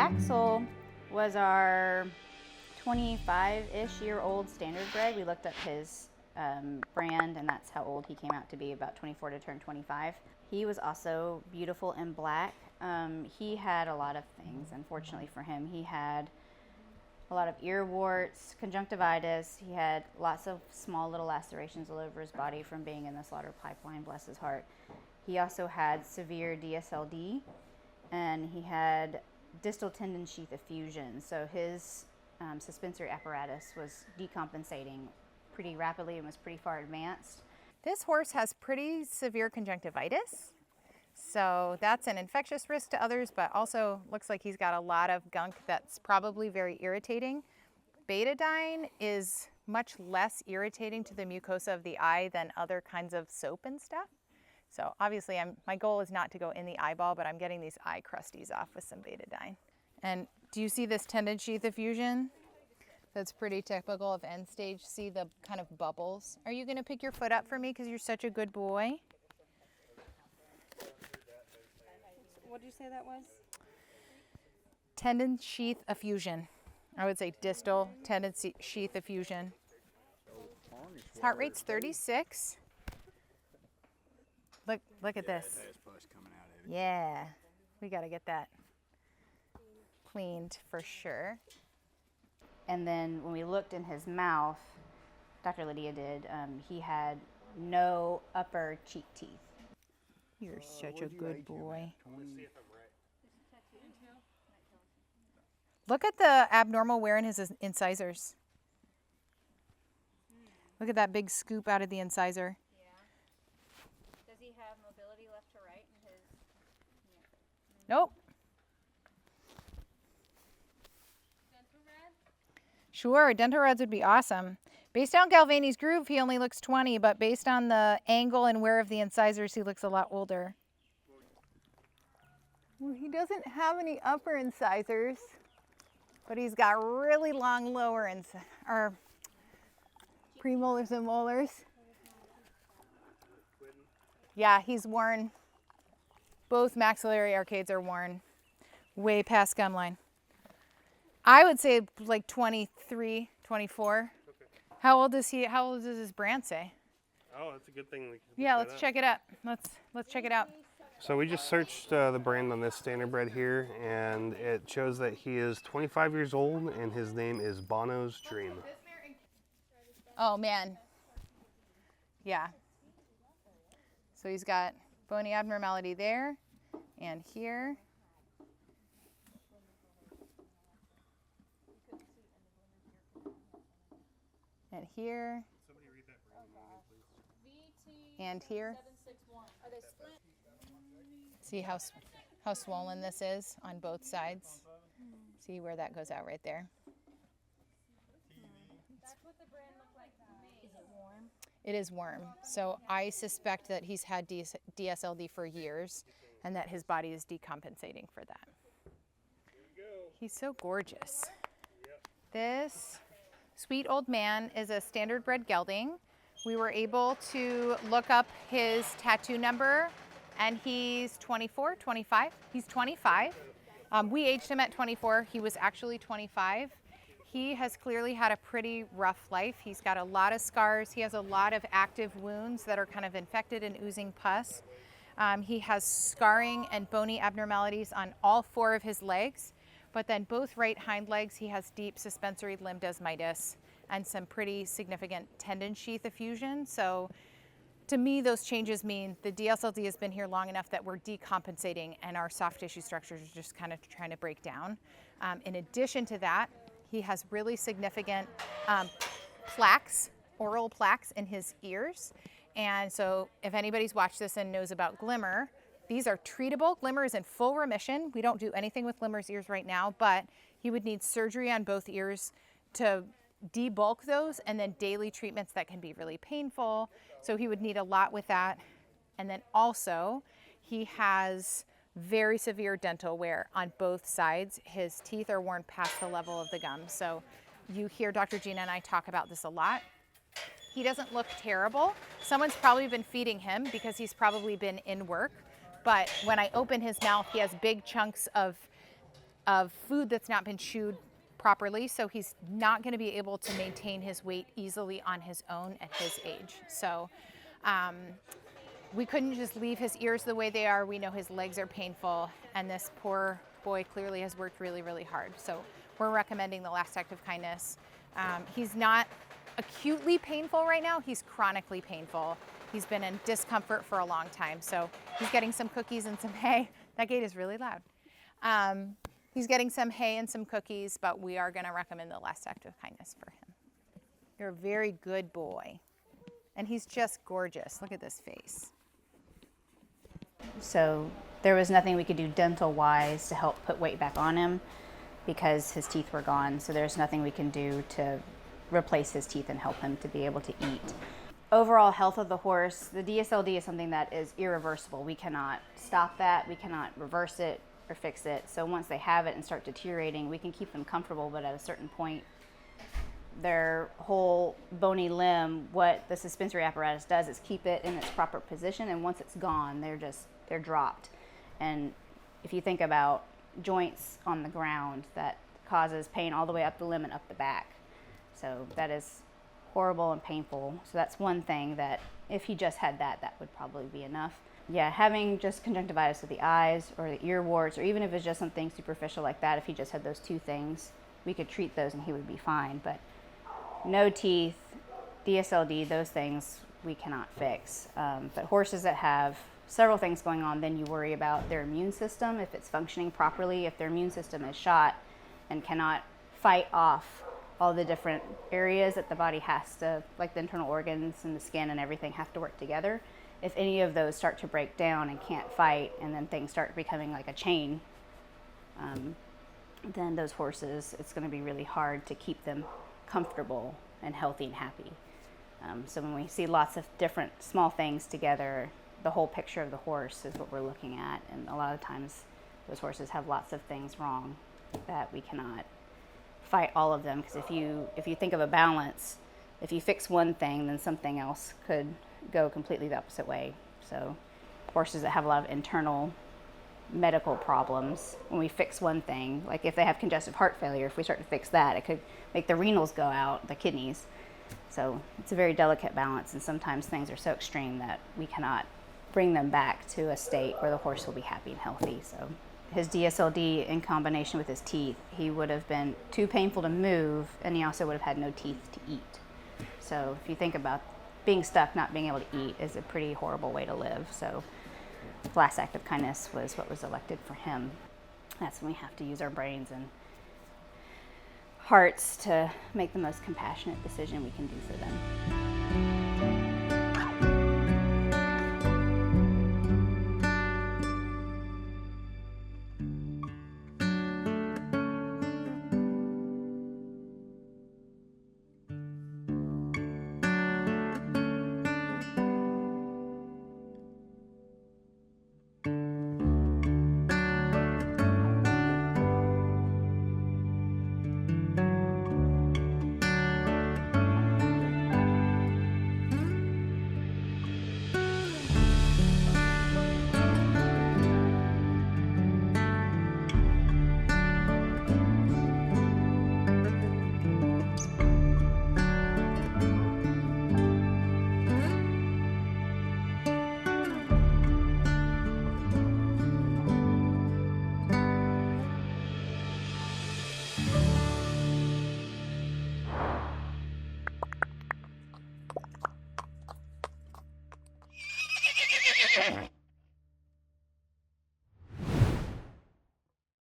Axel was our 25-ish year old standardbred. We looked up his brand, and that's how old he came out to be, about 24 to turn 25. He was also beautiful in black. He had a lot of things, unfortunately for him. He had a lot of ear warts, conjunctivitis. He had lots of small little lacerations all over his body from being in the slaughter pipeline, bless his heart. He also had severe DSLD, and he had distal tendon sheath effusion. So his suspensory apparatus was decompensating pretty rapidly and was pretty far advanced. This horse has pretty severe conjunctivitis, so that's an infectious risk to others, but also looks like he's got a lot of gunk that's probably very irritating. Betadine is much less irritating to the mucosa of the eye than other kinds of soap and stuff. So obviously my goal is not to go in the eyeball, but I'm getting these eye crusties off with some betadine. And do you see this tendon sheath effusion? That's pretty typical of end stage. See the kind of bubbles. Are you gonna pick your foot up for me because you're such a good boy? What did you say that was? Tendon sheath effusion. I would say distal tendon sheath effusion. His heart rate's 36. Look at this. Yeah, we gotta get that cleaned for sure. And then when we looked in his mouth, Dr. Lydia did, he had no upper cheek teeth. You're such a good boy. Look at the abnormal wear in his incisors. Look at that big scoop out of the incisor. Yeah. Does he have mobility left to right in his? Yeah. Nope. Sure, dental rods would be awesome. Based on Galvani's groove, he only looks 20, but based on the angle and wear of the incisors, he looks a lot older. Well, he doesn't have any upper incisors, but he's got really long lower or premolars and molars. Yeah, he's worn. Both maxillary arcades are worn way past gum line. I would say like 23, 24. Okay. How old is he? How old does his brand say? Oh, that's a good thing. Yeah, let's check it up. Let's check it out. So we just searched the brand on this standardbred here, and it shows that he is 25 years old, and his name is Bonos Dream. Oh man. Yeah. So he's got bony abnormality there and here. And here, and here. See how swollen this is on both sides? See where that goes out right there? That's what the brand looked like to me. Is it warm? It is warm. So I suspect that he's had DSLD for years and that his body is decompensating for that. He's so gorgeous. This sweet old man is a standardbred gelding. We were able to look up his tattoo number, and he's 24, 25. He's 25. We aged him at 24. He was actually 25. He has clearly had a pretty rough life. He's got a lot of scars. He has a lot of active wounds that are kind of infected and oozing pus. He has scarring and bony abnormalities on all 4 of his legs. But then both right hind legs, he has deep suspensory limb desmitis and some pretty significant tendon sheath effusion. So to me, those changes mean the DSLD has been here long enough that we're decompensating and our soft tissue structures are just kind of trying to break down. In addition to that, he has really significant plaques, oral plaques in his ears. And so if anybody's watched this and knows about Glimmer, these are treatable. Glimmer is in full remission. We don't do anything with Glimmer's ears right now, but he would need surgery on both ears to debulk those, and then daily treatments that can be really painful. So he would need a lot with that. And then also he has very severe dental wear on both sides. His teeth are worn past the level of the gum. So you hear Dr. Gina and I talk about this a lot. He doesn't look terrible. Someone's probably been feeding him because he's probably been in work. But when I open his mouth, he has big chunks of of food that's not been chewed properly, so he's not going to be able to maintain his weight easily on his own at his age. So we couldn't just leave his ears the way they are. We know his legs are painful, and this poor boy clearly has worked really, really hard. So we're recommending the last act of kindness. He's not acutely painful right now, he's chronically painful. He's been in discomfort for a long time. So he's getting some cookies and some hay. That gate is really loud. He's getting some hay and some cookies, but we are going to recommend the last act of kindness for him. You're a very good boy. And he's just gorgeous. Look at this face. So there was nothing we could do dental-wise to help put weight back on him because his teeth were gone. So there's nothing we can do to replace his teeth and help him to be able to eat. Overall health of the horse, the DSLD is something that is irreversible. We cannot stop that. We cannot reverse it or fix it. So once they have it and start deteriorating, we can keep them comfortable, but at a certain point, their whole bony limb, what the suspensory apparatus does is keep it in its proper position, and once it's gone, they're dropped. And if you think about joints on the ground, that causes pain all the way up the limb and up the back. So that is horrible and painful. So that's one thing that if he just had that, that would probably be enough. Yeah, having just conjunctivitis of the eyes or the ear warts, or even if it's just something superficial like that, if he just had those two things, we could treat those and he would be fine. But no teeth, DSLD, those things we cannot fix. But horses that have several things going on, then you worry about their immune system, if it's functioning properly, if their immune system is shot and cannot fight off all the different areas that the body has to, like the internal organs and the skin and everything have to work together. If any of those start to break down and can't fight, and then things start becoming like a chain, then those horses, it's going to be really hard to keep them comfortable and healthy and happy. So when we see lots of different small things together, the whole picture of the horse is what we're looking at. And a lot of times those horses have lots of things wrong that we cannot fight all of them, because if you think of a balance, if you fix one thing, then something else could go completely the opposite way. So horses that have a lot of internal medical problems, when we fix one thing, like if they have congestive heart failure, if we start to fix that, it could make the renals go out, the kidneys. So it's a very delicate balance, and sometimes things are so extreme that we cannot bring them back to a state where the horse will be happy and healthy. So his DSLD in combination with his teeth, he would have been too painful to move, and he also would have had no teeth to eat. So if you think about being stuck, not being able to eat is a pretty horrible way to live. So last act of kindness was what was elected for him. That's when we have to use our brains and hearts to make the most compassionate decision we can do for them.